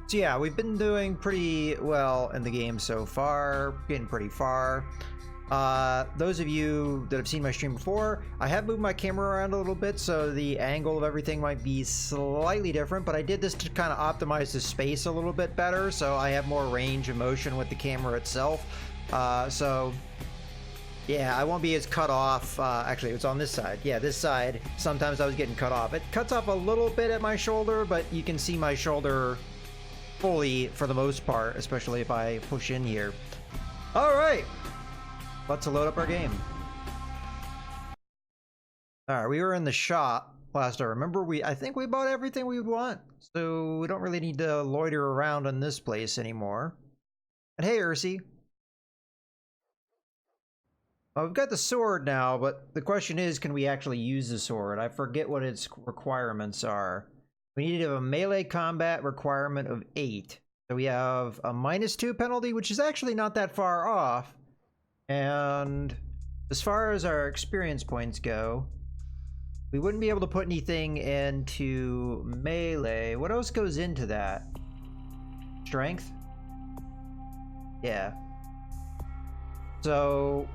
So yeah, we've been doing pretty well in the game so far, getting pretty far. Those of you that have seen my stream before, I have moved my camera around a little bit, so the angle of everything might be slightly different, but I did this to kind of optimize the space a little bit better, so I have more range of motion with the camera itself. So yeah, I won't be as cut off. Actually, it's on this side. Yeah, this side, sometimes I was getting cut off. It cuts off a little bit at my shoulder, but you can see my shoulder fully for the most part, especially if I push in here. All right, let's load up our game. All right, we were in the shop last I remember. I think we bought everything we would want, so we don't really need to loiter around in this place anymore. And hey, Ursi. Well, we've got the sword now, but the question is, can we actually use the sword? I forget what its requirements are. We need to have a melee combat requirement of 8. So we have a -2 penalty, which is actually not that far off. And as far as our experience points go, we wouldn't be able to put anything into melee. What else goes into that? Strength? Yeah. So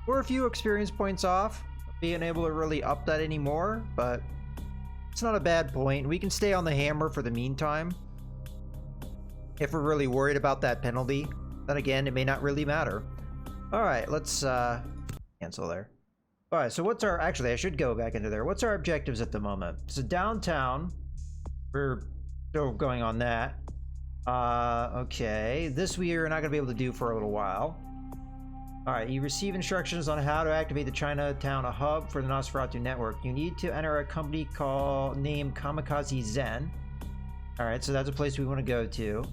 we're a few experience points off being able to really up that anymore, but it's not a bad point. We can stay on the hammer for the meantime. If we're really worried about that penalty, then again, it may not really matter. All right, let's cancel there. All right, so what's our... Actually, I should go back into there. What's our objectives at the moment? So downtown, we're still going on that. Okay, this we are not going to be able to do for a little while. All right, you receive instructions on how to activate the Chinatown hub for the Nosferatu network. You need to enter a company named Kamikaze Zen. All right, so that's a place we want to go to.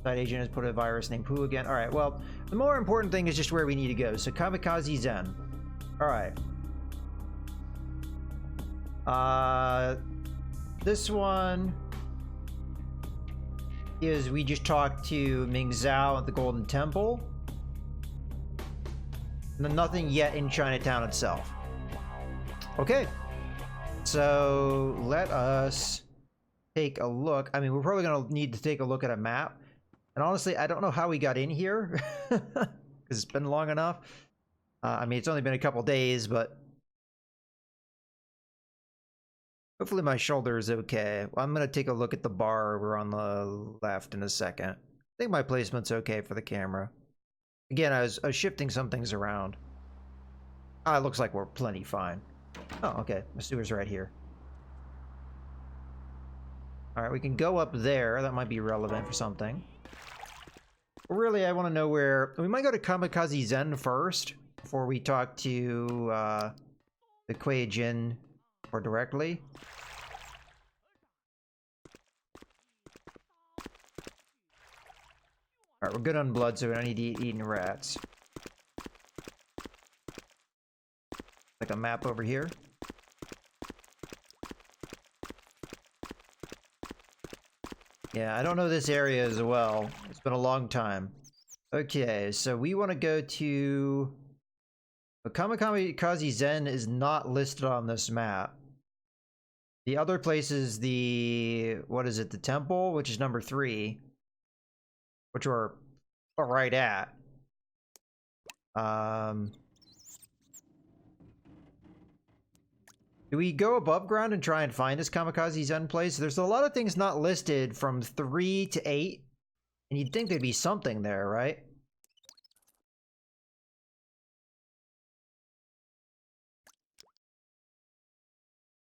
Side agent has put a virus named Pooh again. All right, well, the more important thing is just where we need to go. So Kamikaze Zen. All right. This one is we just talked to Ming Zhao at the Golden Temple. And nothing yet in Chinatown itself. Okay. So let us take a look. I mean, we're probably going to need to take a look at a map. And honestly, I don't know how we got in here. Because it's been long enough. I mean, it's only been a couple days, but hopefully my shoulder is okay. Well, I'm going to take a look at the bar over on the left in a second. I think my placement's okay for the camera. Again, I was shifting some things around. Ah, it looks like we're plenty fine. Oh, okay. The sewer's right here. Alright, we can go up there. That might be relevant for something. But really, I want to know where... We might go to Kamikaze Zen first, before we talk to the Kuei Jin more directly. Alright, we're good on blood, so we don't need to eat eating rats. Like a map over here. Yeah, I don't know this area as well. It's been a long time. Okay, so we want to go to... Kamikaze Zen is not listed on this map. The other place is the... What is it? The temple, which is number 3. Which we're right at. Do we go above ground and try and find this Kamikaze Zen place? There's a lot of things not listed from 3 to 8. And you'd think there'd be something there, right?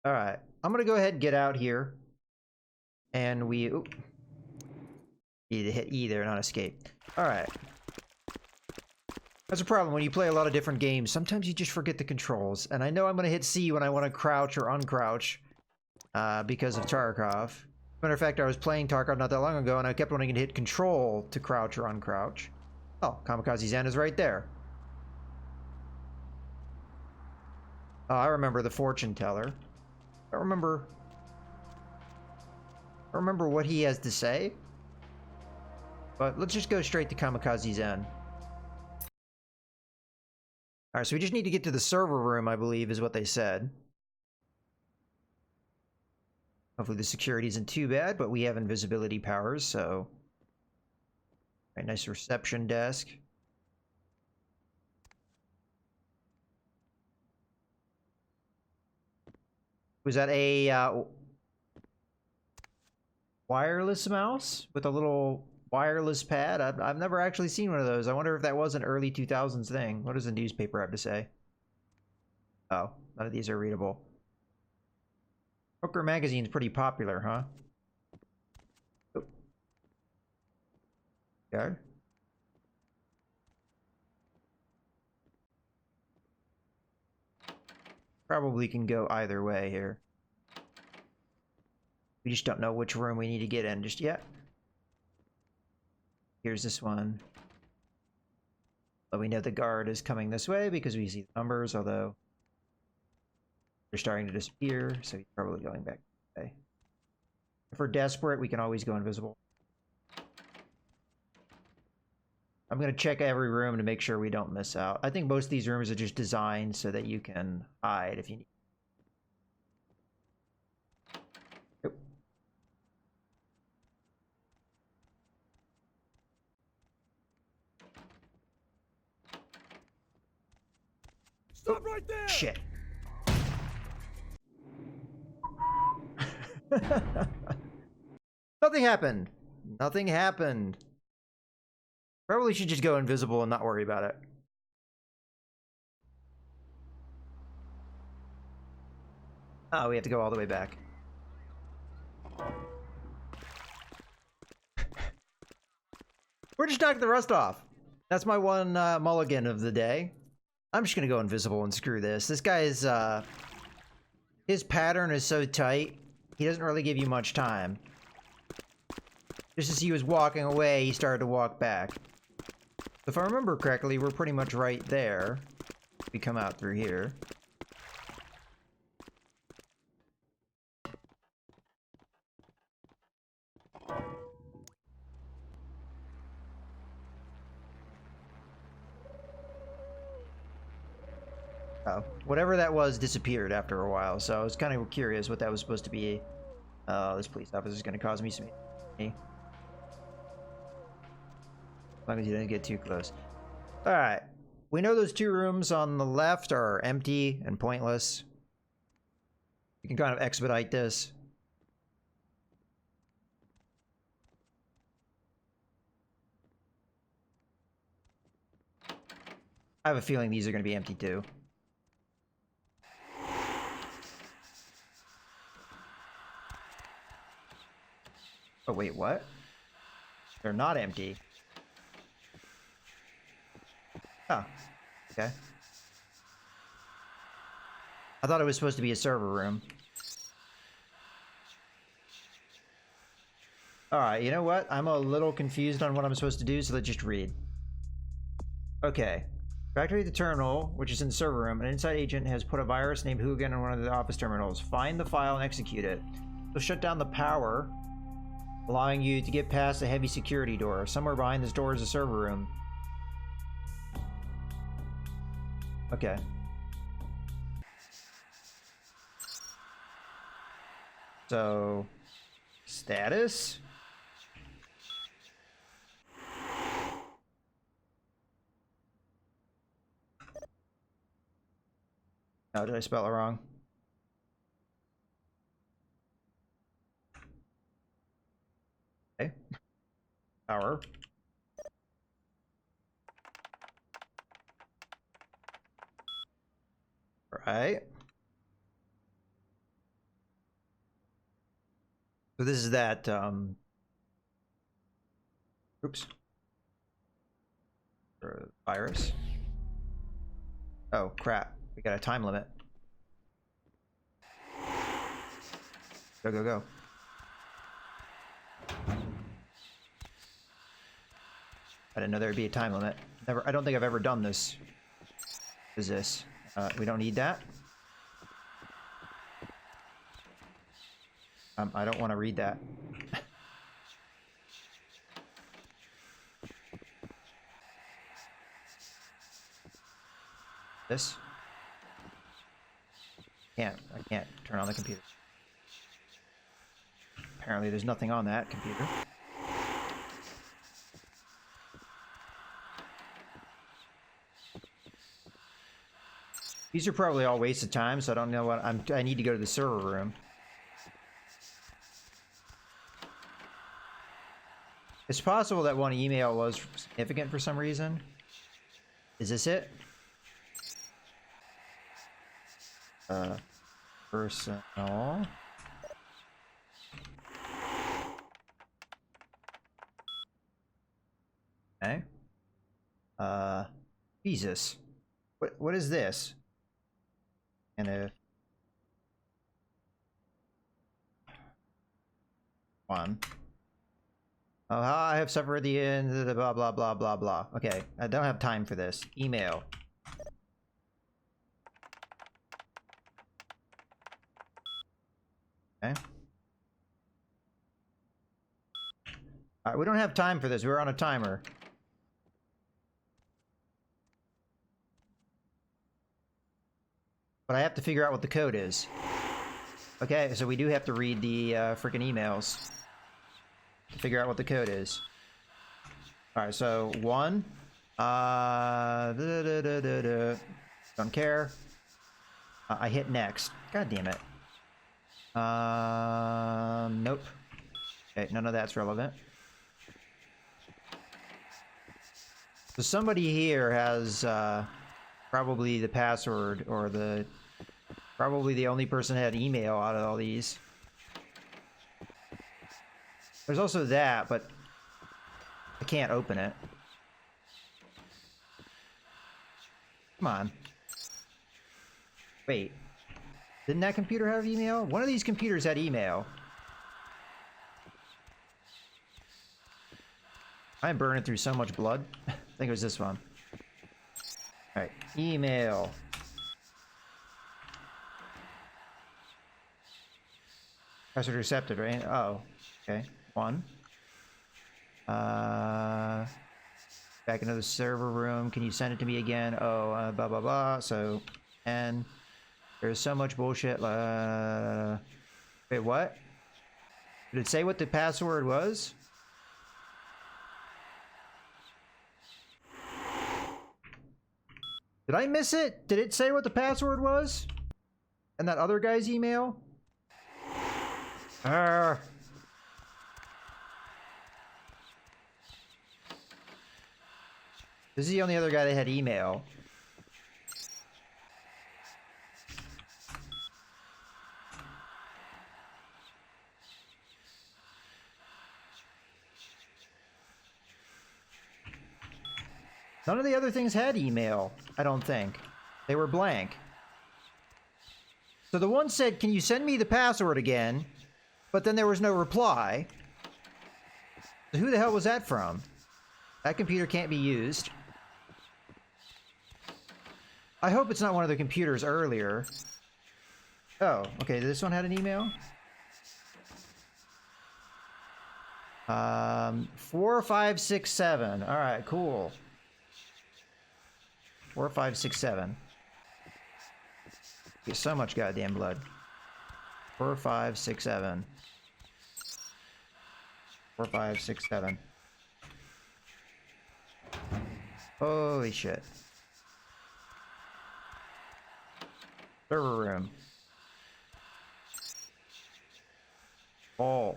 Alright. I'm gonna go ahead and get out here. And we... Oop. Need to hit E there, not escape. Alright. That's a problem when you play a lot of different games. Sometimes you just forget the controls. And I know I'm going to hit C when I want to crouch or uncrouch. Because of Tarkov. Matter of fact, I was playing Tarkov not that long ago and I kept wanting to hit control to crouch or uncrouch. Oh, Kamikaze Zen is right there. Oh, I remember the fortune teller. I remember what he has to say. But let's just go straight to Kamikaze Zen. Alright, so we just need to get to the server room, I believe, is what they said. Hopefully the security isn't too bad, but we have invisibility powers, so... Right, nice reception desk. Was that a wireless mouse with a little wireless pad? I've never actually seen one of those. I wonder if that was an early 2000s thing. What does the newspaper have to say? Oh, none of these are readable. Hooker magazine's pretty popular, huh? Oh. Okay. Probably can go either way here. We just don't know which room we need to get in just yet. Here's this one. But we know the guard is coming this way because we see the numbers, although they're starting to disappear, so he's probably going back this way. If we're desperate, we can always go invisible. I'm going to check every room to make sure we don't miss out. I think most of these rooms are just designed so that you can hide if you need. Nope. Stop right there! Shit. Nothing happened. Nothing happened. Probably should just go invisible and not worry about it. Oh, we have to go all the way back. We're just knocking the rust off. That's my one mulligan of the day. I'm just gonna go invisible and screw this. This guy is, his pattern is so tight, he doesn't really give you much time. Just as he was walking away, he started to walk back. If I remember correctly, we're pretty much right there. We come out through here. Oh, whatever that was disappeared after a while, so I was kind of curious what that was supposed to be. This police officer is going to cause me some... As long as you didn't get too close. Alright. We know those two rooms on the left are empty and pointless. We can kind of expedite this. I have a feeling these are going to be empty too. Oh wait, what? They're not empty. Oh, okay. I thought it was supposed to be a server room. Alright, you know what? I'm a little confused on what I'm supposed to do, so let's just read. Okay. To activate the terminal, which is in the server room, an inside agent has put a virus named Hooligan on one of the office terminals. Find the file and execute it. So shut down the power, allowing you to get past a heavy security door. Somewhere behind this door is a server room. Okay. So, status? Oh, did I spell it wrong? Okay. Power. Right. So this is that, oops. Virus. Oh, crap. We got a time limit. Go, go, go. I didn't know there would be a time limit. Never. I don't think I've ever done this. What is this? We don't need that. I don't want to read that. This? I can't turn on the computer. Apparently there's nothing on that computer. These are probably all wasted time, so I don't know what I need to go to the server room. It's possible that one email was significant for some reason. Is this it? Personal. Okay. Jesus. What is this? And one. Oh, I have suffered the end of the blah blah blah blah blah. Okay, I don't have time for this. Email. Okay. Alright, we don't have time for this. We're on a timer. But I have to figure out what the code is. Okay, so we do have to read the freaking emails to figure out what the code is. Alright, so 1. Don't care. I hit next. God damn it. Nope. Okay, none of that's relevant. So somebody here has probably the password, or probably the only person that had email out of all these. There's also that, but I can't open it. Come on. Wait. Didn't that computer have email? One of these computers had email. I'm burning through so much blood. I think it was this one. Alright, email. Password accepted, right? Oh, okay. 1. Back into the server room. Can you send it to me again? Oh, blah blah blah. So, and there's so much bullshit. Wait, what? Did it say what the password was? Did I miss it? Did it say what the password was? And that other guy's email? This is the only other guy that had email. None of the other things had email, I don't think. They were blank. So the one said, can you send me the password again? But then there was no reply. So who the hell was that from? That computer can't be used. I hope it's not one of the computers earlier. Oh, okay, this one had an email? 4, 5, 6, 7. Alright, cool. 4, 5, 6, 7. Get so much goddamn blood. 4, 5, 6, 7. 4, 5, 6, 7. Holy shit. Server room. Vault.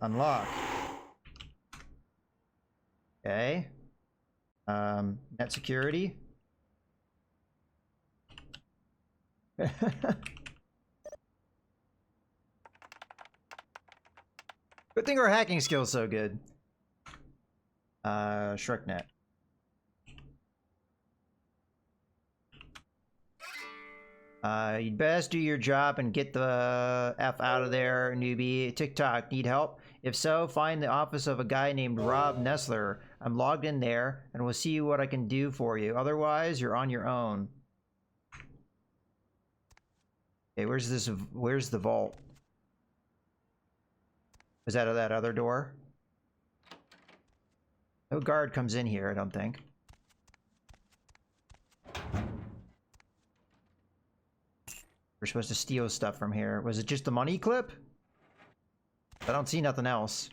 Unlock. Okay. Net security. Good thing our hacking skill's so good. ShrekNet. You'd best do your job and get the F out of there, newbie. TikTok, need help? If so, find the office of a guy named Rob Nestler. I'm logged in there, and we'll see what I can do for you. Otherwise, you're on your own. Okay, where's the vault? Is that that other door? No guard comes in here, I don't think. We're supposed to steal stuff from here. Was it just the money clip? I don't see nothing else.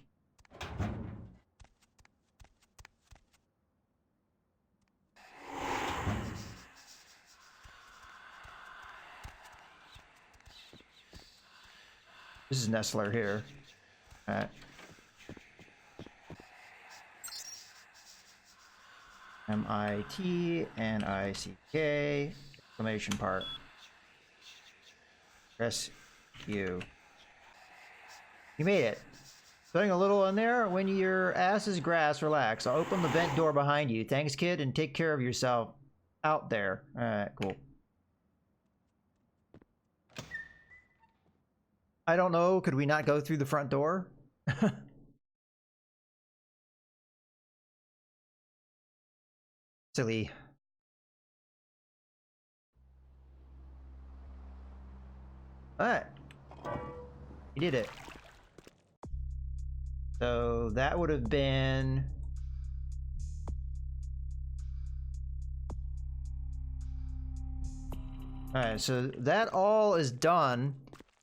This is Nestler here. Alright. M-I-T-N-I-C-K exclamation part. Rescue. You made it. Putting a little in there. When your ass is grass, relax. I'll open the vent door behind you. Thanks, kid, and take care of yourself out there. Alright, cool. I don't know. Could we not go through the front door? Silly. Alright. We did it. So that would have been... Alright, so that all is done.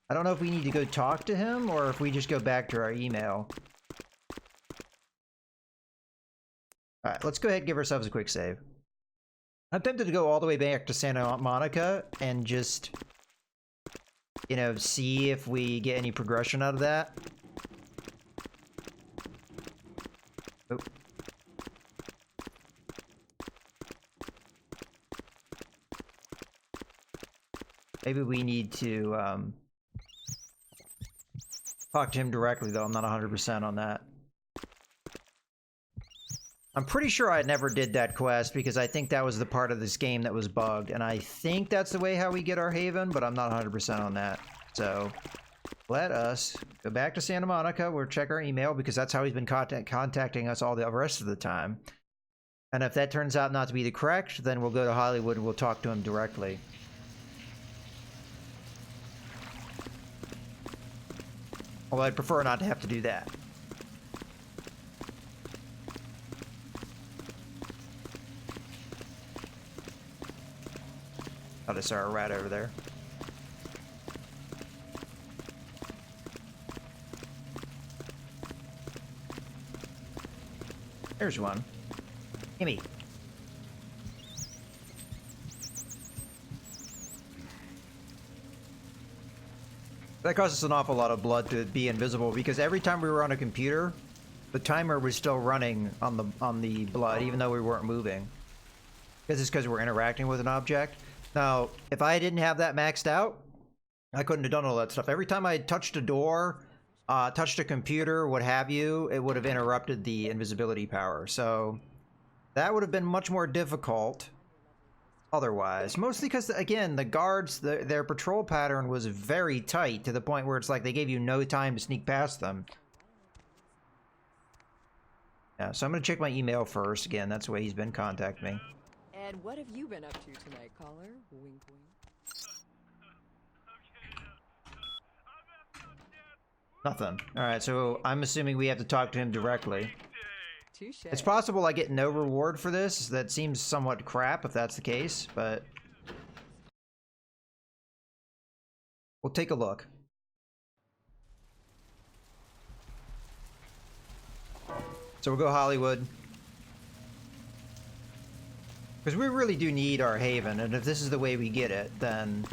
I don't know if we need to go talk to him or if we just go back to our email. Alright, let's go ahead and give ourselves a quick save. I'm tempted to go all the way back to Santa Monica and just, you know, see if we get any progression out of that. Oh. Maybe we need to talk to him directly, though. I'm not 100% on that. I'm pretty sure I never did that quest because I think that was the part of this game that was bugged, and I think that's the way how we get our haven, but I'm not 100% on that. So let us go back to Santa Monica. We'll check our email because that's how he's been contacting us all the rest of the time. And if that turns out not to be the correct, then we'll go to Hollywood and we'll talk to him directly. Although I'd prefer not to have to do that. Oh, I saw a rat over there. There's one. Gimme. That cost us an awful lot of blood to be invisible because every time we were on a computer, the timer was still running on the blood, even though we weren't moving. This is because we're interacting with an object. Now, if I didn't have that maxed out, I couldn't have done all that stuff. Every time I touched a door, touched a computer, what have you, it would have interrupted the invisibility power. So that would have been much more difficult otherwise. Mostly because, again, the guards, their patrol pattern was very tight to the point where it's like they gave you no time to sneak past them. Yeah, so I'm going to check my email first. Again, that's the way he's been contacting me. Ed, what have you been up to tonight, caller? Wink, wink. Nothing. Alright, so I'm assuming we have to talk to him directly. Touché. It's possible I get no reward for this. That seems somewhat crap if that's the case, but we'll take a look. So we'll go Hollywood. Because we really do need our haven, and if this is the way we get it, then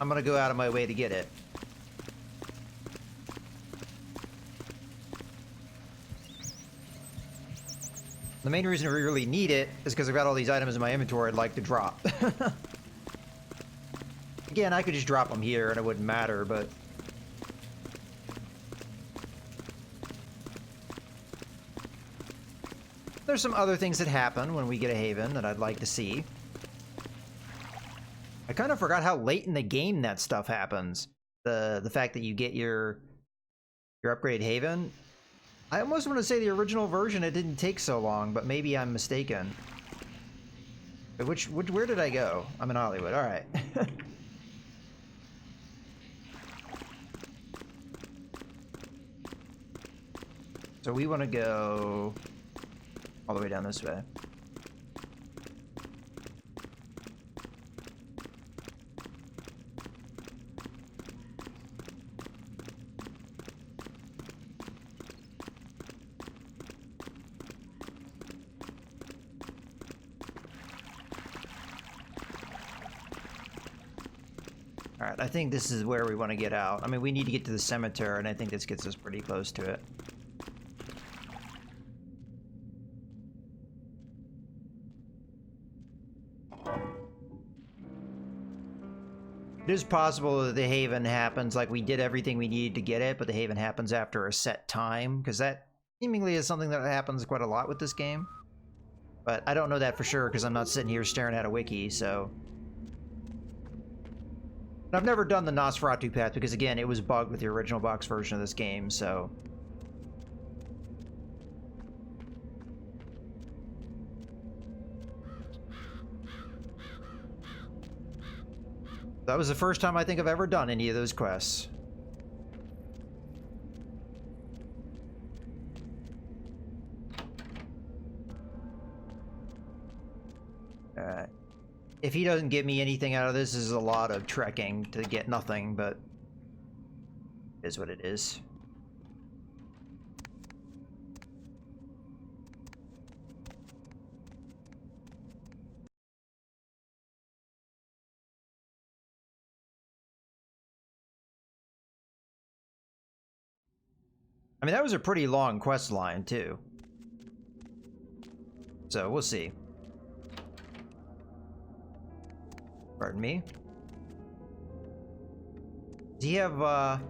I'm gonna go out of my way to get it. The main reason we really need it is because I've got all these items in my inventory I'd like to drop. Again, I could just drop them here and it wouldn't matter, but there's some other things that happen when we get a haven that I'd like to see. I kind of forgot how late in the game that stuff happens. The fact that you get your upgraded haven. I almost want to say the original version, it didn't take so long, but maybe I'm mistaken. Where did I go? I'm in Hollywood, alright. So we want to go all the way down this way. Alright, I think this is where we want to get out. I mean, we need to get to the cemetery, and I think this gets us pretty close to it. It is possible that the Haven happens, like we did everything we needed to get it, but the Haven happens after a set time, because that seemingly is something that happens quite a lot with this game. But I don't know that for sure, because I'm not sitting here staring at a wiki, so... I've never done the Nosferatu path because, again, it was bugged with the original box version of this game, so... That was the first time I think I've ever done any of those quests. Alright. If he doesn't get me anything out of this, this is a lot of trekking to get nothing, but it is what it is. I mean, that was a pretty long quest line, too. So, we'll see. Pardon me. Does he have,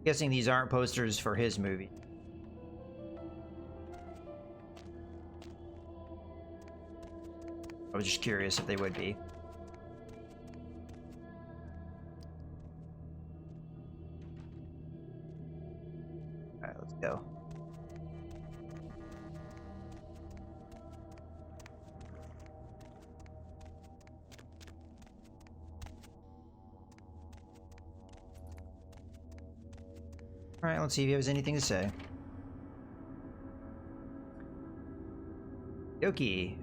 guessing these aren't posters for his movie. I was just curious if they would be. Alright, let's go. Alright, let's see if he has anything to say. Yoki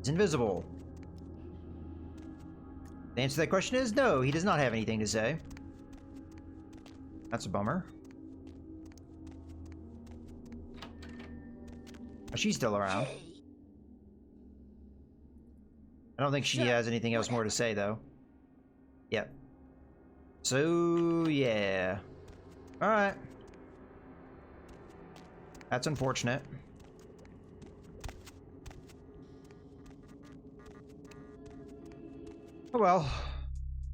is invisible. The answer to that question is no, he does not have anything to say. That's a bummer. Oh, she's still around. I don't think she has anything else more to say, though. Yep. So, yeah. Alright. That's unfortunate. Oh well.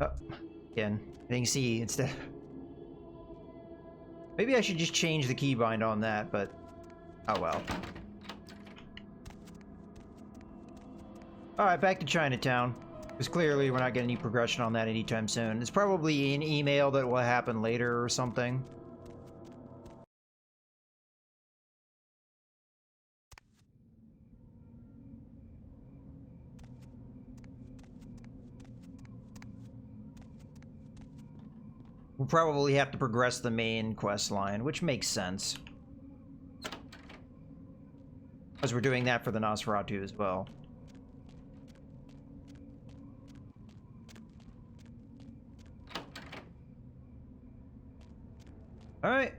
Oh, again, hitting C instead. Maybe I should just change the keybind on that, but oh well. Alright, back to Chinatown. Because clearly we're not getting any progression on that anytime soon. It's probably an email that will happen later or something. We'll probably have to progress the main quest line, which makes sense. Because we're doing that for the Nosferatu as well. Alright.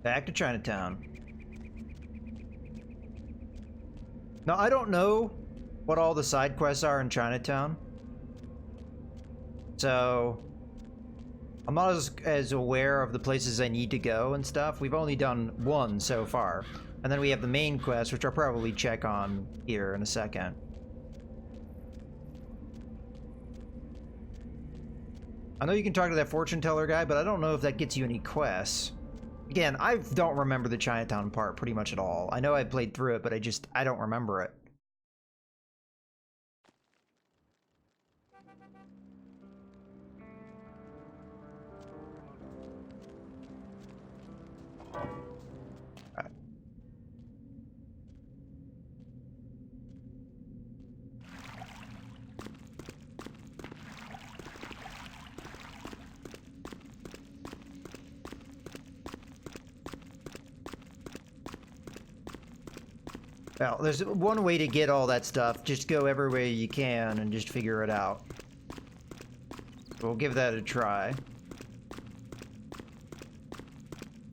Back to Chinatown. Now, I don't know what all the side quests are in Chinatown. So... I'm not as aware of the places I need to go and stuff. We've only done one so far. And then we have the main quest, which I'll probably check on here in a second. I know you can talk to that fortune teller guy, but I don't know if that gets you any quests. Again, I don't remember the Chinatown part pretty much at all. I know I played through it, but I don't remember it. Well, there's one way to get all that stuff. Just go everywhere you can and just figure it out. We'll give that a try.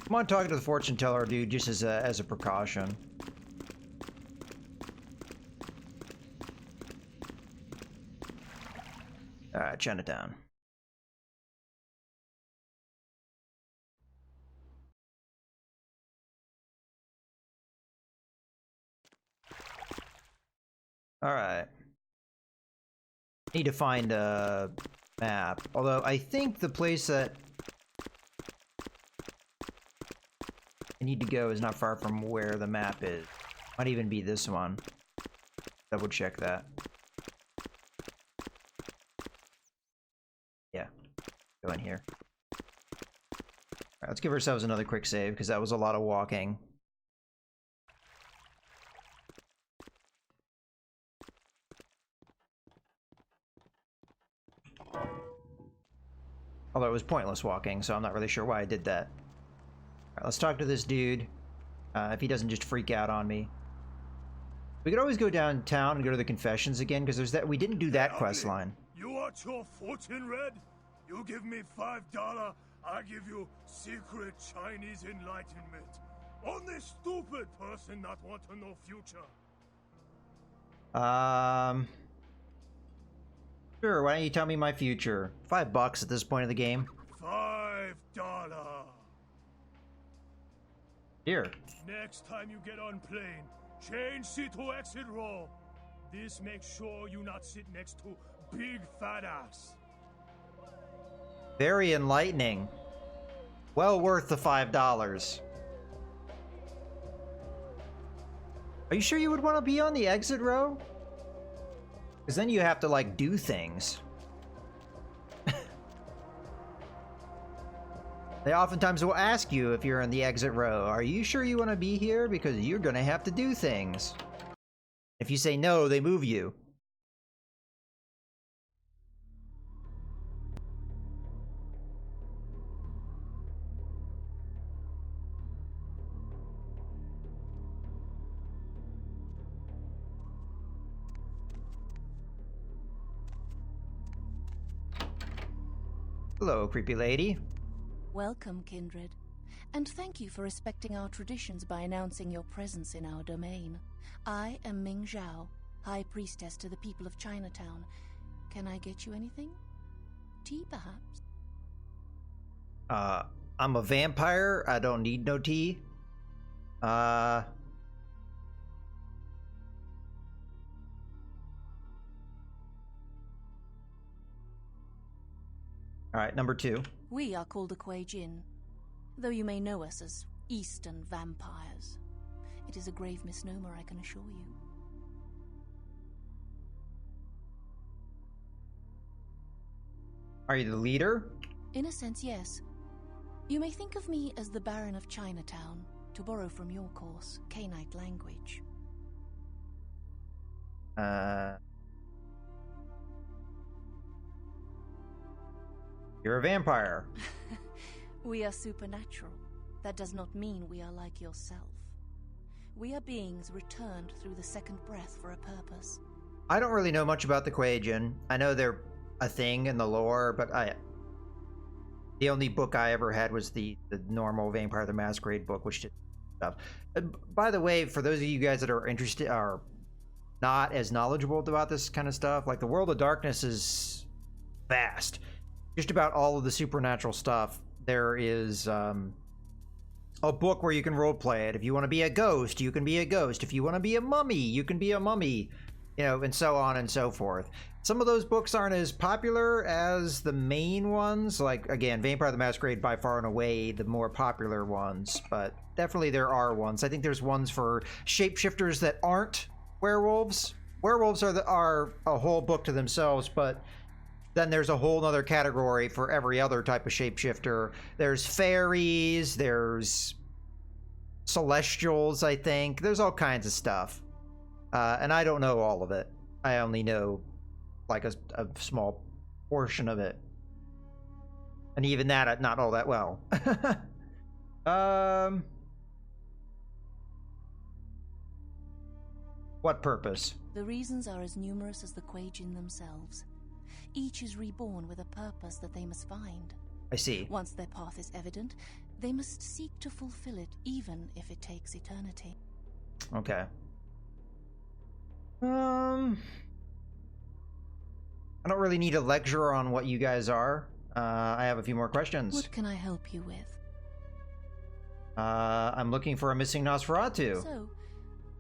I'm on talking to the fortune teller dude just as a precaution. Alright, Chinatown. Alright. Need to find a map. Although I think the place that I need to go is not far from where the map is. Might even be this one. Double check that. Yeah. Go in here. Alright, let's give ourselves another quick save, because that was a lot of walking. Although it was pointless walking, so I'm not really sure why I did that. Alright, let's talk to this dude. If he doesn't just freak out on me. We could always go downtown and go to the confessions again, because there's that. We didn't do that quest line. You want your fortune read? You give me $5, I give you secret Chinese enlightenment. Only stupid person not want to know future. Sure, why don't you tell me my future? $5 at this point of the game. $5. Here. Next time you get on plane, change seat to exit row. This makes sure you not sit next to big fat ass. Very enlightening. Well worth the $5. Are you sure you would want to be on the exit row? Because then you have to, like, do things. They oftentimes will ask you if you're in the exit row, are you sure you want to be here? Because you're going to have to do things. If you say no, they move you. Hello, creepy lady. Welcome, kindred, and thank you for respecting our traditions by announcing your presence in our domain. I am Ming Zhao, High Priestess to the people of Chinatown. Can I get you anything? Tea, perhaps? I'm a vampire. I don't need no tea. Alright, number 2. We are called the Kuei Jin, though you may know us as Eastern vampires. It is a grave misnomer, I can assure you. Are you the leader? In a sense, yes. You may think of me as the Baron of Chinatown, to borrow from your course, Canite language. You're a vampire. We are supernatural. That does not mean we are like yourself. We are beings returned through the second breath for a purpose. I don't really know much about the Kuei Jin. I know they're a thing in the lore, but the only book I ever had was the normal Vampire the Masquerade book, which did stuff. By the way, for those of you guys that are interested, are not as knowledgeable about this kind of stuff, like the World of Darkness is vast. Just about all of the supernatural stuff. There is a book where you can roleplay it. If you want to be a ghost, you can be a ghost. If you want to be a mummy, you can be a mummy. You know, and so on and so forth. Some of those books aren't as popular as the main ones. Like, again, Vampire the Masquerade by far and away the more popular ones. But definitely there are ones. I think there's ones for shapeshifters that aren't werewolves. Werewolves are a whole book to themselves, but then there's a whole other category for every other type of shapeshifter. There's fairies, there's celestials, I think. There's all kinds of stuff. And I don't know all of it. I only know like a small portion of it. And even that, not all that well. What purpose? The reasons are as numerous as the Kuei Jin themselves. Each is reborn with a purpose that they must find. I see. Once their path is evident, they must seek to fulfill it, even if it takes eternity. Okay. I don't really need a lecture on what you guys are. I have a few more questions. What can I help you with? I'm looking for a missing Nosferatu. So,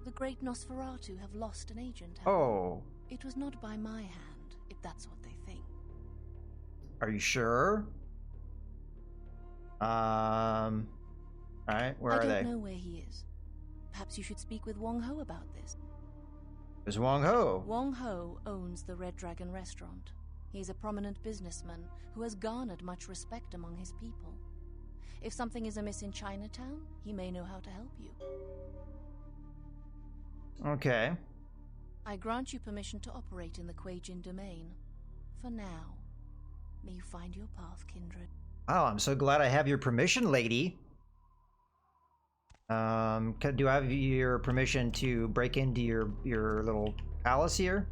the great Nosferatu have lost an agent, have Oh, they? It was not by my hand, if that's what they think. are you sure? Alright, where are they? I don't know where he is. Perhaps you should speak with Wong Ho about this. There's Wong Ho. Wong Ho owns the Red Dragon restaurant. He's a prominent businessman who has garnered much respect among his people. If something is amiss in Chinatown, he may know how to help you. Okay. I grant you permission to operate in the Kuei-Jin domain. For now. May you find your path, Kindred. Oh, I'm so glad I have your permission, lady. Do I have your permission to break into your little palace here?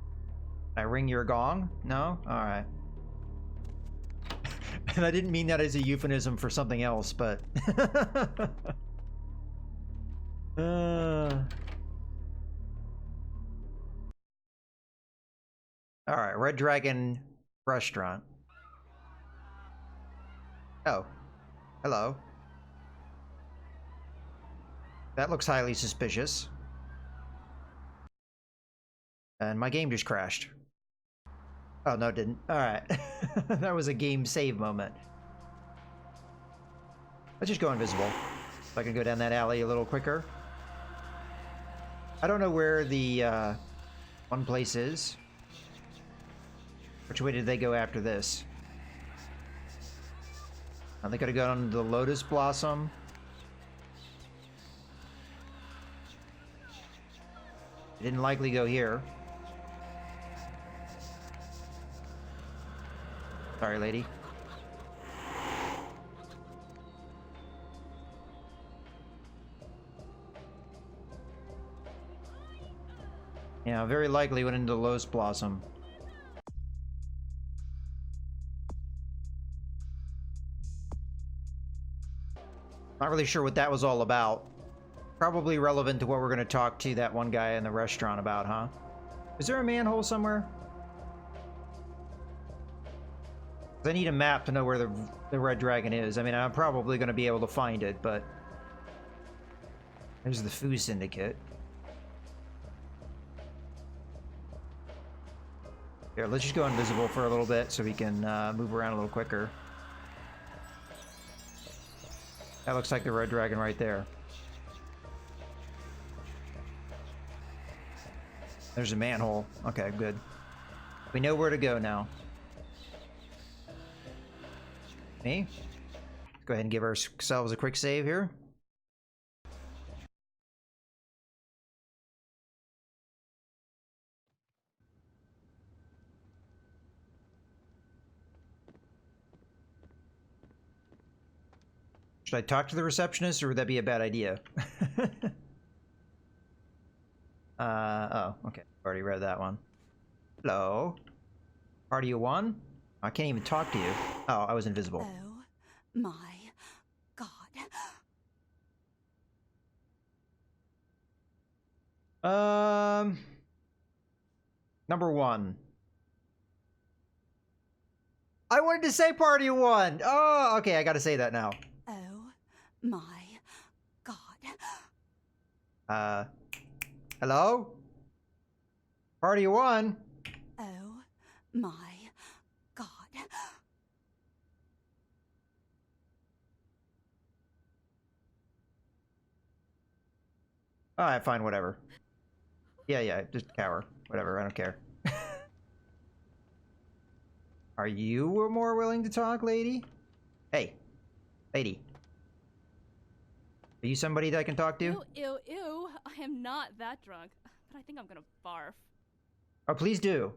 Can I ring your gong? No? Alright. And I didn't mean that as a euphemism for something else, but... Alright, Red Dragon Restaurant. Oh. Hello. That looks highly suspicious. And my game just crashed. Oh, no, it didn't. Alright. That was a game save moment. Let's just go invisible. So I can go down that alley a little quicker. I don't know where the one place is. Which way did they go after this? They could have gone to the Lotus Blossom. They didn't likely go here. Sorry, lady. Yeah, very likely went into the Lotus Blossom. Not really sure what that was all about. Probably relevant to what we're going to talk to that one guy in the restaurant about, huh? Is there a manhole somewhere? I need a map to know where the Red Dragon is. I mean, I'm probably going to be able to find it, but... There's the Foo Syndicate. Here, let's just go invisible for a little bit so we can move around a little quicker. That looks like the Red Dragon right there. There's a manhole. Okay, good. We know where to go now. Me? Let's go ahead and give ourselves a quick save here. Should I talk to the receptionist, or would that be a bad idea? Oh, okay. Already read that one. Hello? Party of one? I can't even talk to you. Oh, I was invisible. Oh my god. Number one. I wanted to say party of one! Oh, okay, I gotta say that now. Oh my god. Hello? Party of one? Oh my god. Alright, fine, whatever. Yeah, just cower. Whatever, I don't care. Are you more willing to talk, lady? Hey, lady. Are you somebody that I can talk to? Ew, ew, ew. I am not that drunk, but I think I'm gonna barf. Oh, please do.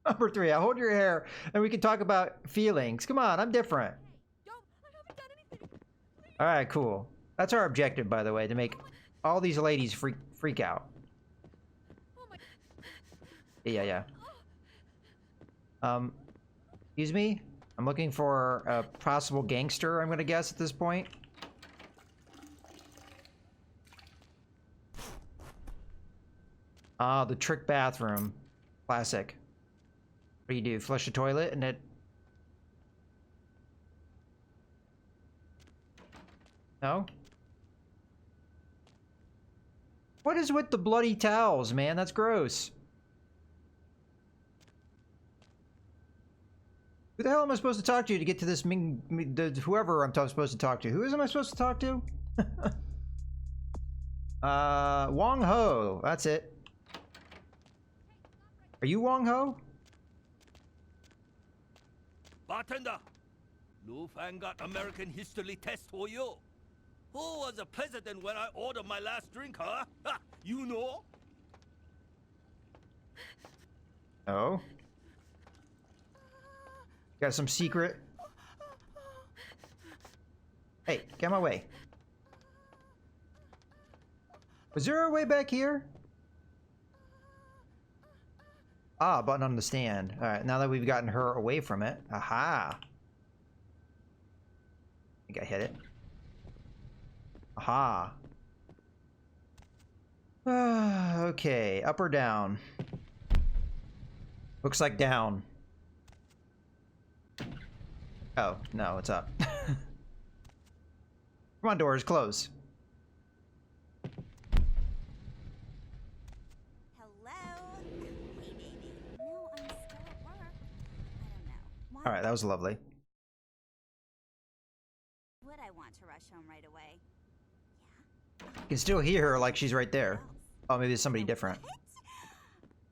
Number three, I'll hold your hair and we can talk about feelings. Come on, I'm different. Yo, I haven't done anything. Please. All right, cool. That's our objective, by the way, to make all these ladies freak out. Oh my. Yeah. Excuse me? I'm looking for a possible gangster, I'm gonna guess at this point. Ah, the trick bathroom. Classic. What do you do? Flush the toilet and it... No? What is with the bloody towels, man? That's gross. Who the hell am I supposed to talk to get to this whoever I'm supposed to talk to? Who am I supposed to talk to? Wong Ho. That's it. Are you Wong Ho? Bartender, new fan got American history test for you. Who was the president when I ordered my last drink, huh? Ha, you know? Oh. Got some secret? Hey, get out my way. Was there a way back here? Ah, button on the stand. Alright, now that we've gotten her away from it. Aha! I think I hit it. Aha! Okay, up or down? Looks like down. Oh, no, it's up. Come on, doors, close. All right, that was lovely. Would I want to rush home right away? Yeah. You can still hear her like she's right there. Oh, maybe it's somebody different. What?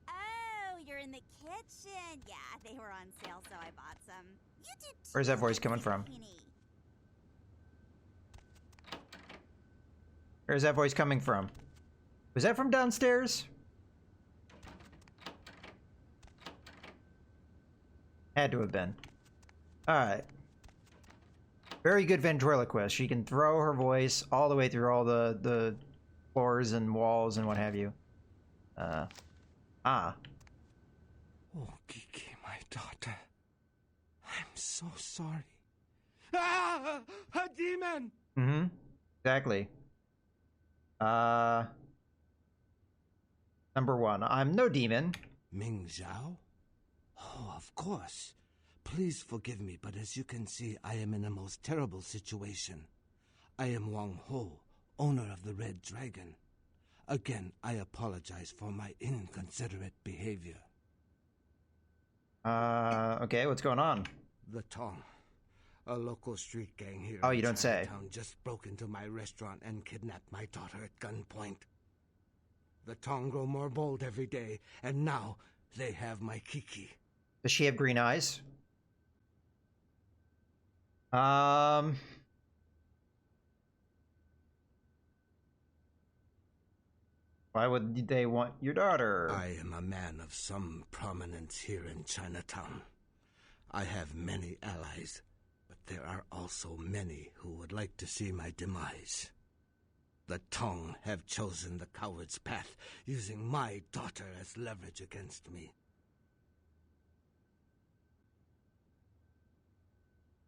Oh, you're in the kitchen. Yeah, they were on sale, so I bought some. You did too. Where's that voice coming from? Where's that voice coming from? Was that from downstairs? Had to have been. Alright. Very good ventriloquist. She can throw her voice all the way through all the floors and walls and what have you. Ah. Oh, Kiki, my daughter. I'm so sorry. Ah! A demon! Mm-hmm. Exactly. Number one. I'm no demon. Ming Zhao? Oh, of course. Please forgive me, but as you can see, I am in a most terrible situation. I am Wang Ho, owner of the Red Dragon. Again, I apologize for my inconsiderate behavior. Okay, what's going on? The Tong, a local street gang here Oh, in you don't say. Chinatown, just broke into my restaurant and kidnapped my daughter at gunpoint. The Tong grow more bold every day, and now they have my Kiki. Does she have green eyes? Why would they want your daughter? I am a man of some prominence here in Chinatown. I have many allies, but there are also many who would like to see my demise. The Tong have chosen the coward's path, using my daughter as leverage against me.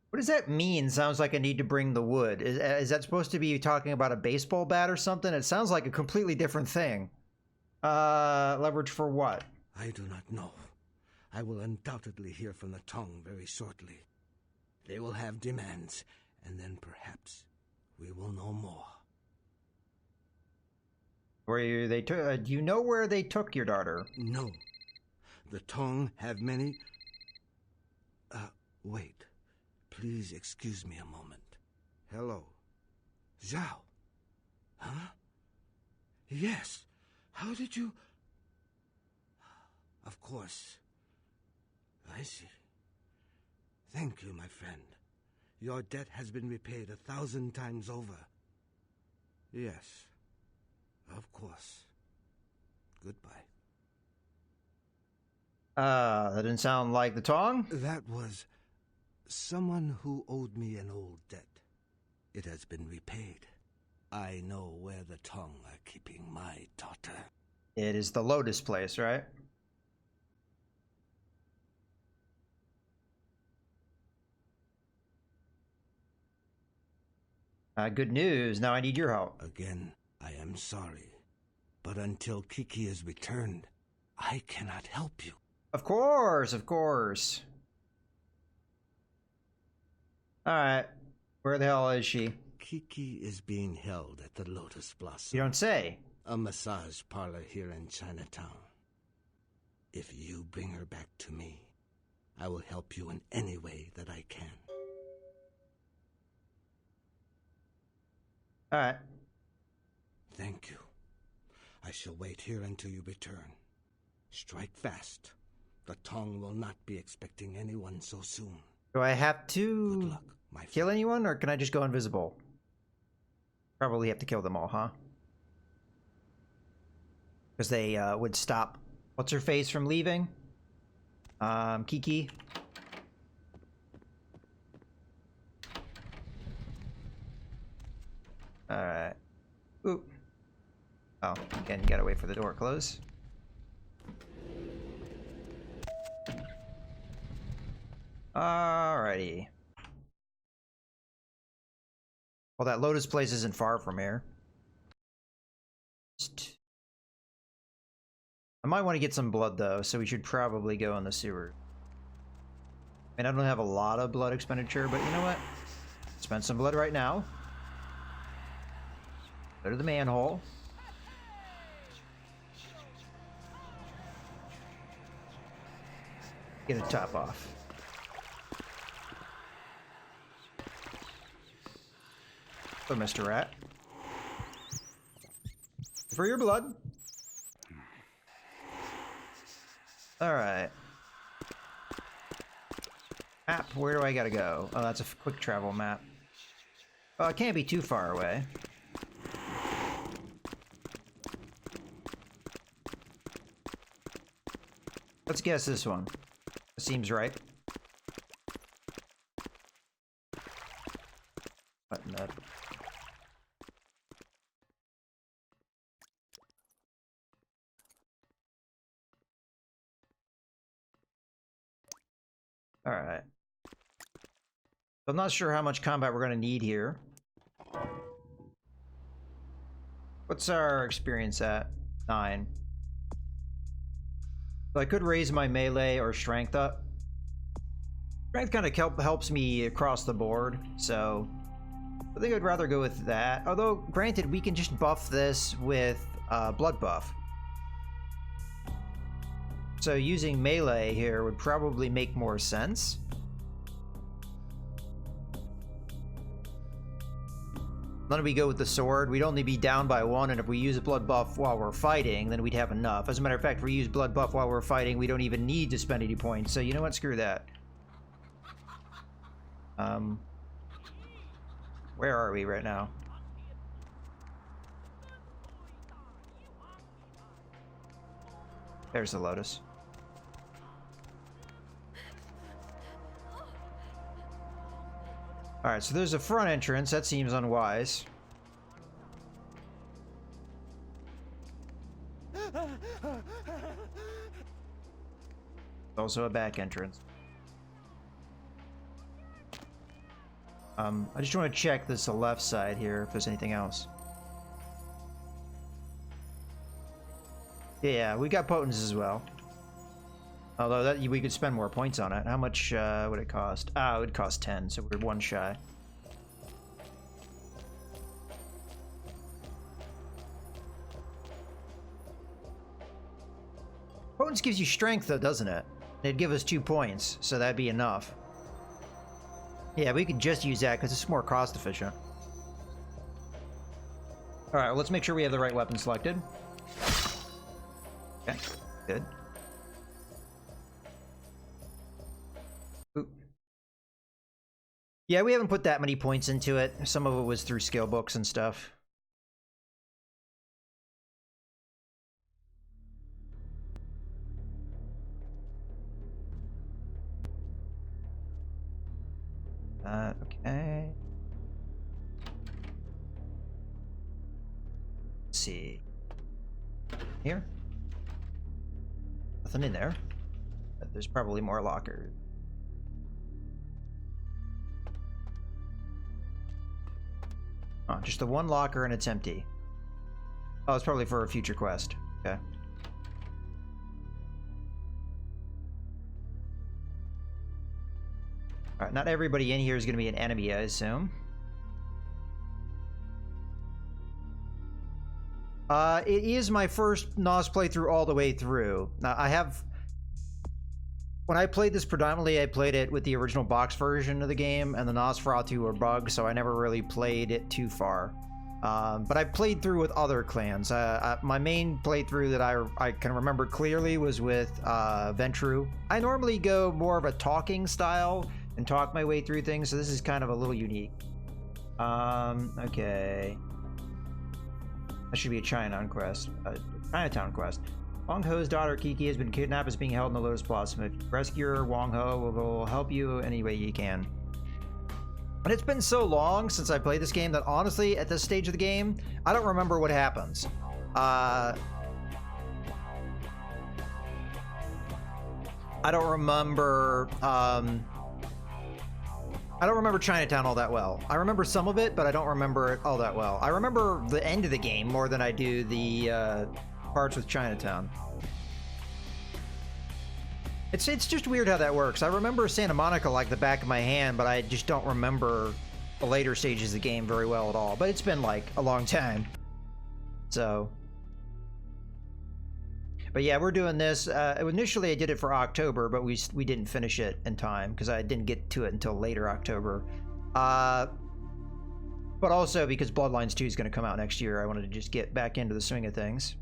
What does that mean? Sounds like I need to bring the wood. Is that supposed to be talking about a baseball bat or something? It sounds like a completely different thing. Leverage for what? I do not know. I will undoubtedly hear from the Tong very shortly. They will have demands, and then perhaps we will know more. Where they took? Do you know where they took your daughter? No. The Tong have many... wait. Please excuse me a moment. Hello. Zhao. Huh? Yes. How did you... Of course. I see. Thank you, my friend. Your debt has been repaid 1,000 times over. Yes. Of course. Goodbye. That didn't sound like the Tong? That was... someone who owed me an old debt. It has been repaid. I know where the Tong are keeping my daughter. It is the Lotus place, right? Good news. Now I need your help. Again, I am sorry. But until Kiki is returned, I cannot help you. Of course, of course. Alright. Where the hell is she? Kiki is being held at the Lotus Blossom, You don't say. a massage parlor here in Chinatown. If you bring her back to me, I will help you in any way that I can. Alright. Thank you. I shall wait here until you return. Strike fast. The Tong will not be expecting anyone so soon. Do I have Good to luck, my kill friend. anyone, or can I just go invisible? Probably have to kill them all, huh? Because they would stop what's her face from leaving. Kiki. Alright. Ooh. Oh, again, you gotta wait for the door to close. Alrighty. Well, that Lotus place isn't far from here. I might want to get some blood, though, so we should probably go in the sewer. I mean, I don't have a lot of blood expenditure, but you know what? Spend some blood right now. Go to the manhole. Get a top off. Oh, Mr. Rat. For your blood. Alright. Map, where do I gotta go? Oh, that's a quick travel map. Oh, it can't be too far away. Let's guess this one. Seems right. Button up. Alright. I'm not sure how much combat we're going to need here. What's our experience at? 9. So I could raise my melee or strength up. Strength kind of helps me across the board, so I think I'd rather go with that. Although, granted, we can just buff this with blood buff. So using melee here would probably make more sense. Then we go with the sword. We'd only be down by 1, and if we use a blood buff while we're fighting, then we'd have enough. As a matter of fact, if we use blood buff while we're fighting, we don't even need to spend any points. So you know what? Screw that. Where are we right now? There's the Lotus. Alright, so there's a front entrance. That seems unwise. Also a back entrance. I just want to check this the left side here, if there's anything else. Yeah, we got potence as well. Although that we could spend more points on it. How much would it cost? Ah, it would cost 10, so we're 1 shy. Potence gives you strength, though, doesn't it? It'd give us 2 points, so that'd be enough. Yeah, we could just use that because it's more cost efficient. Alright, well, let's make sure we have the right weapon selected. Okay, good. Oop. Yeah, we haven't put that many points into it. Some of it was through skill books and stuff. Okay. Let's see. Here? Nothing in there. But there's probably more lockers. Oh, just the one locker and it's empty. Oh, it's probably for a future quest. Okay. Alright, not everybody in here is going to be an enemy, I assume. It is my first NOS playthrough all the way through. Now, I have... When I played this predominantly, I played it with the original box version of the game, and the Nosferatu were bugged, so I never really played it too far. But I played through with other clans. My main playthrough that I can remember clearly was with Ventru. I normally go more of a talking style and talk my way through things, so this is kind of a little unique. Okay. That should be a Chinatown quest. Wang Ho's daughter Kiki has been kidnapped, is being held in the Lotus Blossom. If you rescue her, Wang Ho will help you any way you can. And it's been so long since I played this game that honestly, at this stage of the game, I don't remember what happens. I don't remember Chinatown all that well. I remember some of it, but I don't remember it all that well. I remember the end of the game more than I do the parts with Chinatown. It's just weird how that works. I remember Santa Monica like the back of my hand, but I just don't remember the later stages of the game very well at all. But it's been like a long time. So... But yeah, we're doing this. Initially, I did it for October, but we didn't finish it in time because I didn't get to it until later October. But also because Bloodlines 2 is going to come out next year, I wanted to just get back into the swing of things.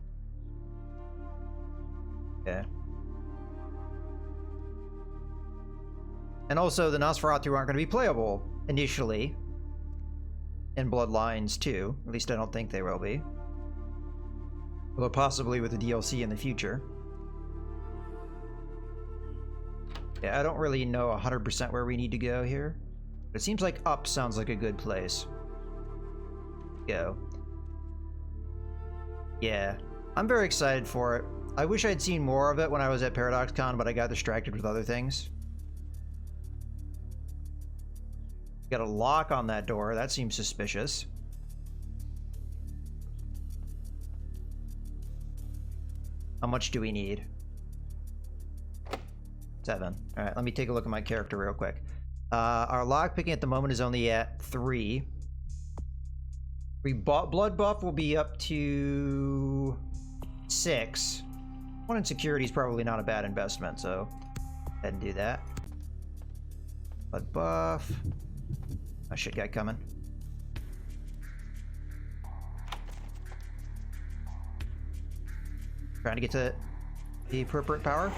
Yeah. And also, the Nosferatu aren't going to be playable initially in Bloodlines 2. At least I don't think they will be. Although possibly with the DLC in the future. Yeah, I don't really know 100% where we need to go here. But it seems like up sounds like a good place. Go. Yeah, I'm very excited for it. I wish I'd seen more of it when I was at ParadoxCon, but I got distracted with other things. Got a lock on that door. That seems suspicious. How much do we need? 7. Alright, let me take a look at my character real quick. Our lock picking at the moment is only at 3. Blood buff will be up to 6. 1 in security is probably not a bad investment, so go ahead and do that. Blood buff. Oh shit, guy coming. Trying to get to the appropriate power.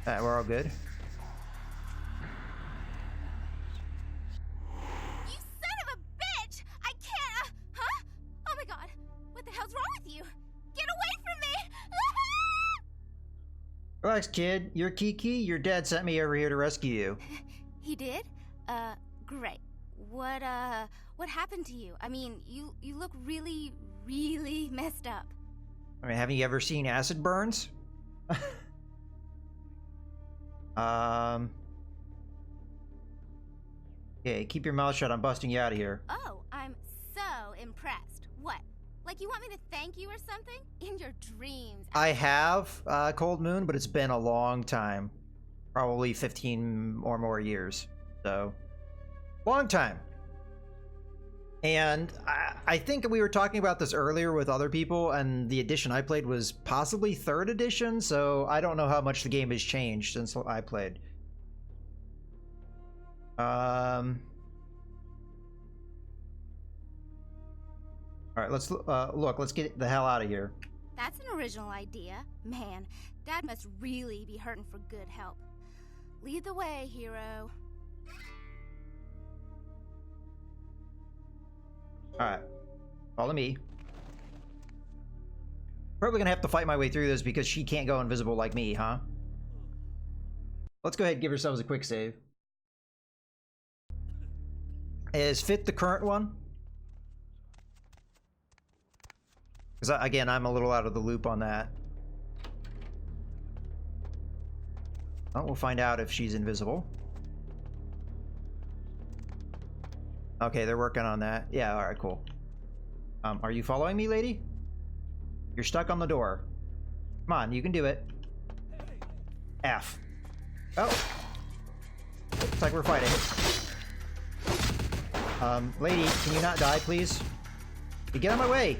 Alright, we're all good. You son of a bitch! I can't, huh? Oh my god, what the hell's wrong with you? Get away from me! Relax, kid. You're Kiki. Your dad sent me over here to rescue you. He did? Great. What happened to you? I mean, you look really, really messed up. I mean, haven't you ever seen acid burns? Okay, keep your mouth shut. I'm busting you out of here. Oh, I'm so impressed. What? Like you want me to thank you or something? In your dreams. I have Cold Moon, but it's been a long time. Probably 15 or more years. So, long time. And I think we were talking about this earlier with other people, and the edition I played was possibly 3rd edition, so I don't know how much the game has changed since I played. Alright, let's look, let's get the hell out of here. That's an original idea. Man, Dad must really be hurting for good help. Lead the way, hero. Alright. Follow me. Probably gonna have to fight my way through this because she can't go invisible like me, huh? Let's go ahead and give ourselves a quick save. Is Fit the current one? Because, again, I'm a little out of the loop on that. Well, we'll find out if she's invisible. Okay, they're working on that. Yeah, alright, cool. Are you following me, lady? You're stuck on the door. Come on, you can do it. F. Oh. Looks like we're fighting. Lady, can you not die, please? You get out of my way!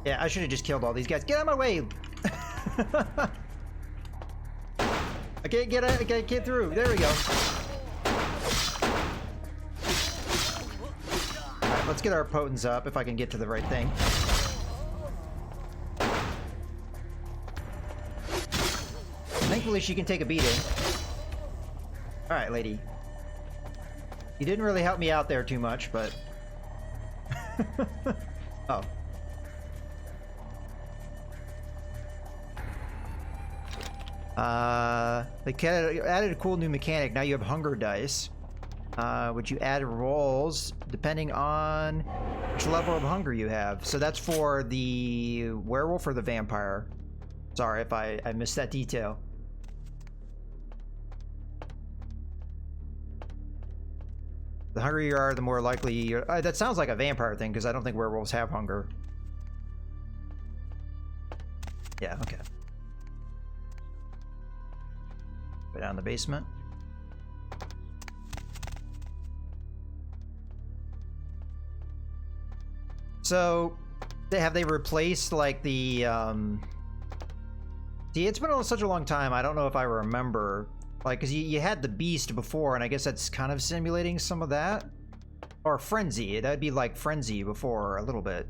Yeah, I should have just killed all these guys. Get out of my way! I can't get through. There we go. Alright, let's get our potence up if I can get to the right thing. Thankfully, she can take a beating. Alright, lady. You didn't really help me out there too much, but... Oh. They added a cool new mechanic. Now you have hunger dice, which you add rolls depending on which level of hunger you have. So that's for the werewolf or the vampire. Sorry if I missed that detail. The hungrier you are, the more likely you're... that sounds like a vampire thing, because I don't think werewolves have hunger. Yeah, okay. Go down the basement. So, have they replaced, like, the, See, it's been on such a long time, I don't know if I remember... Like, because you had the Beast before, and I guess that's kind of simulating some of that. Or Frenzy. That'd be like Frenzy before, a little bit.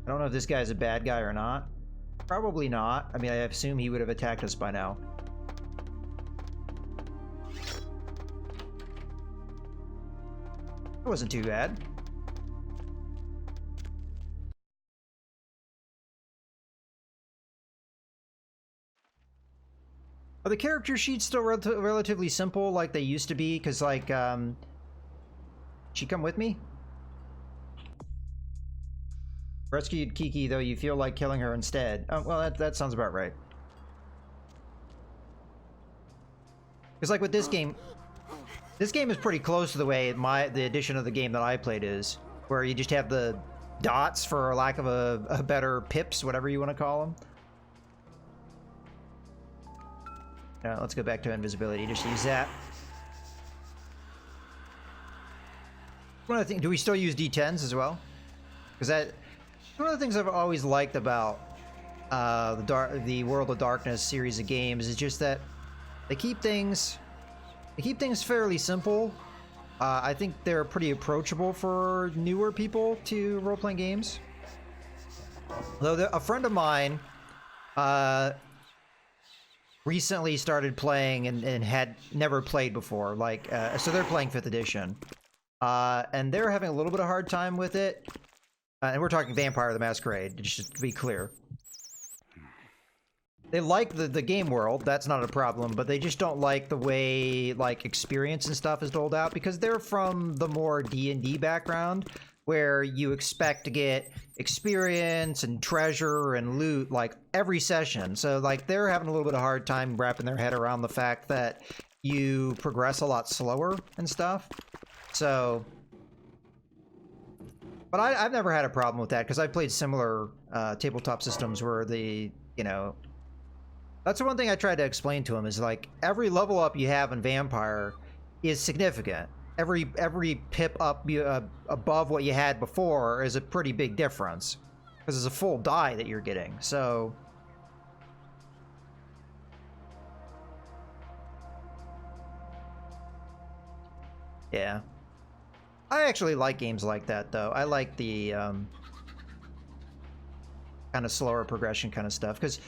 I don't know if this guy's a bad guy or not. Probably not. I mean, I assume he would have attacked us by now. That wasn't too bad. Are the character sheets still relatively simple like they used to be? Because, like, she come with me? Rescued Kiki, though you feel like killing her instead. Oh, well, that sounds about right. Because, like, with this game is pretty close to the way the edition of the game that I played is, where you just have the dots, for lack of a better pips, whatever you want to call them. Let's go back to invisibility. Just use that. One of the things, do we still use D10s as well? Because one of the things I've always liked about the World of Darkness series of games is just that they keep things fairly simple. I think they're pretty approachable for newer people to role-playing games. Though a friend of mine recently started playing and had never played before, like, so they're playing 5th edition, and they're having a little bit of hard time with it, and we're talking Vampire the Masquerade, just to be clear. They like the game world, that's not a problem, but they just don't like the way, like, experience and stuff is doled out, because they're from the more D&D background, where you expect to get experience and treasure and loot, like, every session. So, like, they're having a little bit of a hard time wrapping their head around the fact that you progress a lot slower and stuff. So... But I've never had a problem with that, because I've played similar tabletop systems where that's the one thing I tried to explain to him, is, like, every level up you have in Vampire is significant. Every pip up above what you had before is a pretty big difference, because it's a full die that you're getting. So yeah, I actually like games like that, though. I like the kind of slower progression kind of stuff, because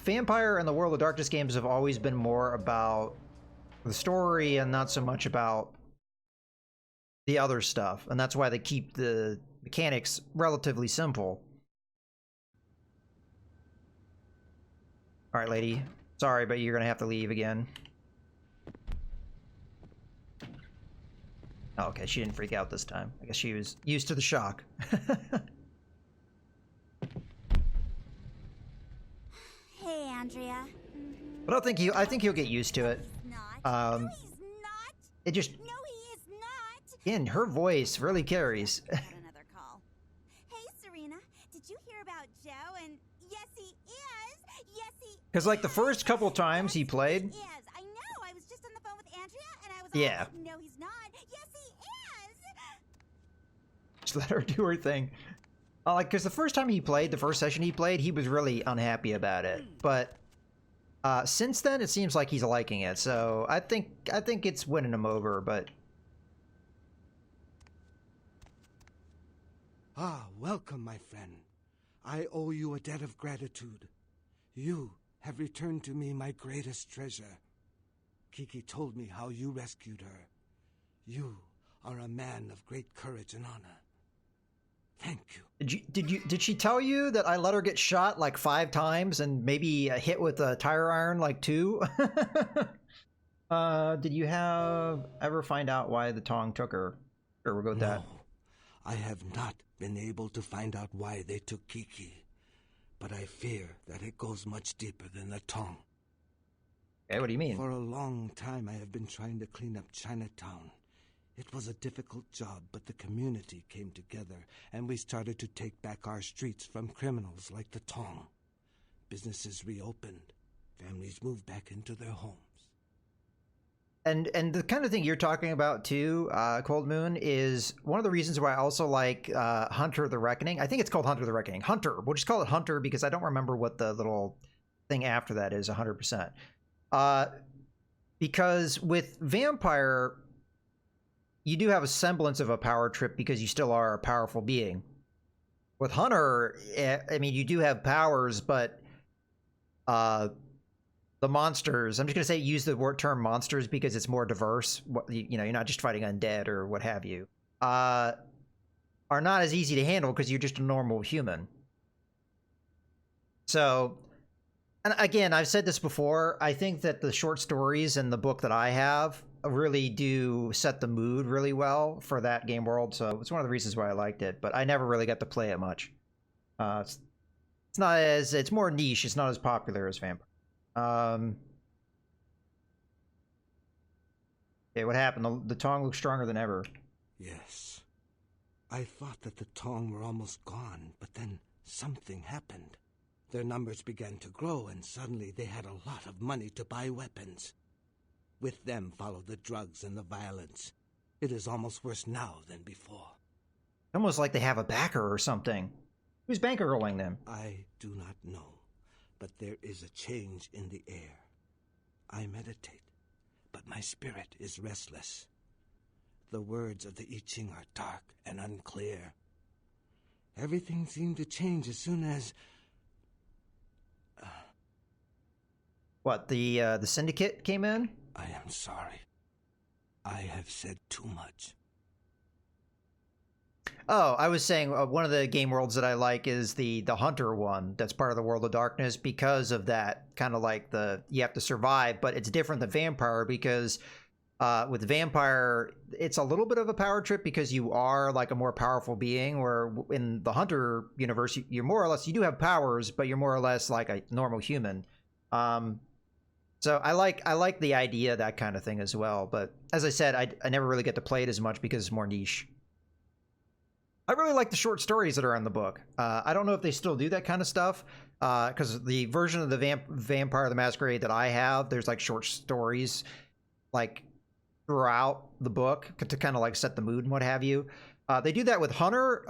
Vampire and the World of Darkness games have always been more about the story and not so much about the other stuff, and that's why they keep the mechanics relatively simple. All right, lady. Sorry, but you're gonna have to leave again. Oh, okay, she didn't freak out this time. I guess she was used to the shock. Hey, Andrea. But I think he'll get used to it. No, he's not. It just, No, he is not. again, her voice really carries. Got another call. Hey, Serena. Did you hear about Joe? And yes, he is. Yes, he. Because like the first couple times he played, Yes, I know. I was just on the phone with Andrea, and I was Yeah. like, no, he's not. Yes, he is. just let her do her thing. Like, because the first time he played, the first session he played, he was really unhappy about it. But since then, it seems like he's liking it. So I think it's winning him over. But Ah, welcome, my friend. I owe you a debt of gratitude. You have returned to me my greatest treasure. Kiki told me how you rescued her. You are a man of great courage and honor. Thank you. did she tell you that I let her get shot like 5 times and maybe hit with a tire iron like 2? Did you ever find out why the Tong took her? Or we'll go with that. No, I have not been able to find out why they took Kiki, but I fear that it goes much deeper than the Tong. Okay, what do you mean? For a long time, I have been trying to clean up Chinatown. It was a difficult job, but the community came together, and we started to take back our streets from criminals like the Tong. Businesses reopened. Families moved back into their homes. And the kind of thing you're talking about too, Cold Moon, is one of the reasons why I also like Hunter the Reckoning. I think it's called Hunter the Reckoning. Hunter. We'll just call it Hunter because I don't remember what the little thing after that is 100%. Because with Vampire, you do have a semblance of a power trip because you still are a powerful being. With Hunter, I mean, you do have powers, but the monsters, I'm just going to say use the term monsters because it's more diverse. You know, you're not just fighting undead or what have you. Are not as easy to handle because you're just a normal human. So, and again, I've said this before, I think that the short stories in the book that I have really do set the mood really well for that game world, so it's one of the reasons why I liked it, but I never really got to play it much. It's not as, it's more niche, it's not as popular as Vampire. Okay, what happened? The Tong looks stronger than ever. Yes. I thought that the Tong were almost gone, but then something happened. Their numbers began to grow, and suddenly they had a lot of money to buy weapons. With them followed the drugs and the violence. It is almost worse now than before. Almost like they have a backer or something. Who's bankrolling them? I do not know, but there is a change in the air. I meditate, but my spirit is restless. The words of the I Ching are dark and unclear. Everything seemed to change as soon as... What, the Syndicate came in? I am sorry. I have said too much. Oh, I was saying one of the game worlds that I like is the Hunter one that's part of the World of Darkness because of that kind of like you have to survive, but it's different than Vampire because with Vampire, it's a little bit of a power trip because you are like a more powerful being, where in the Hunter universe, you're more or less, you do have powers, but you're more or less like a normal human. So I like the idea of that kind of thing as well, but as I said, I never really get to play it as much because it's more niche. I really like the short stories that are in the book. I don't know if they still do that kind of stuff, because the version of the Vampire the Masquerade that I have, there's like short stories like throughout the book to kind of like set the mood and what have you. They do that with Hunter,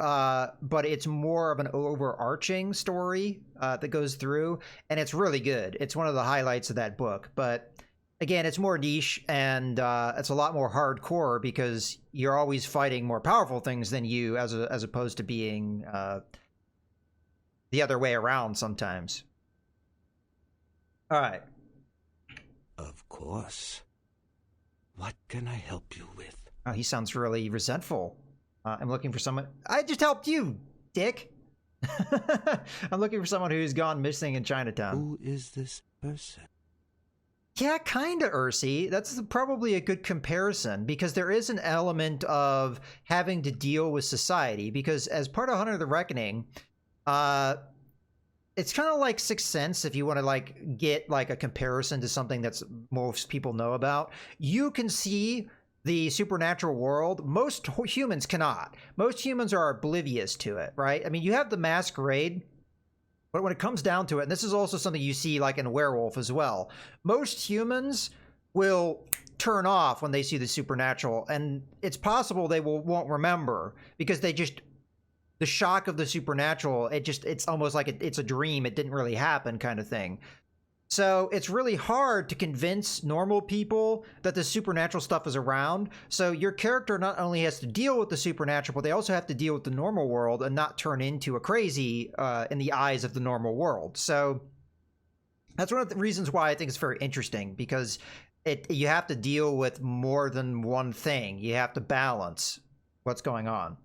but it's more of an overarching story that goes through, and it's really good. It's one of the highlights of that book, but again, it's more niche, and it's a lot more hardcore because you're always fighting more powerful things than you, as opposed to being the other way around sometimes. All right. Of course. What can I help you with? Oh, he sounds really resentful. I'm looking for someone. I just helped you, dick. I'm looking for someone who's gone missing in Chinatown. Who is this person. Yeah, kind of, Ursi. That's probably a good comparison because there is an element of having to deal with society. Because as part of Hunter the Reckoning, it's kind of like Sixth Sense. If you want to like get like a comparison to something that's most people know about, you can see the supernatural world. Most humans cannot. Most humans are oblivious to it, right? I mean, you have the Masquerade. But when it comes down to it, and this is also something you see like in Werewolf as well, most humans will turn off when they see the supernatural, and it's possible they won't remember because they just, the shock of the supernatural, it's almost like it's a dream, it didn't really happen kind of thing. So it's really hard to convince normal people that the supernatural stuff is around. So your character not only has to deal with the supernatural, but they also have to deal with the normal world and not turn into a crazy in the eyes of the normal world. So that's one of the reasons why I think it's very interesting, because you have to deal with more than one thing. You have to balance what's going on.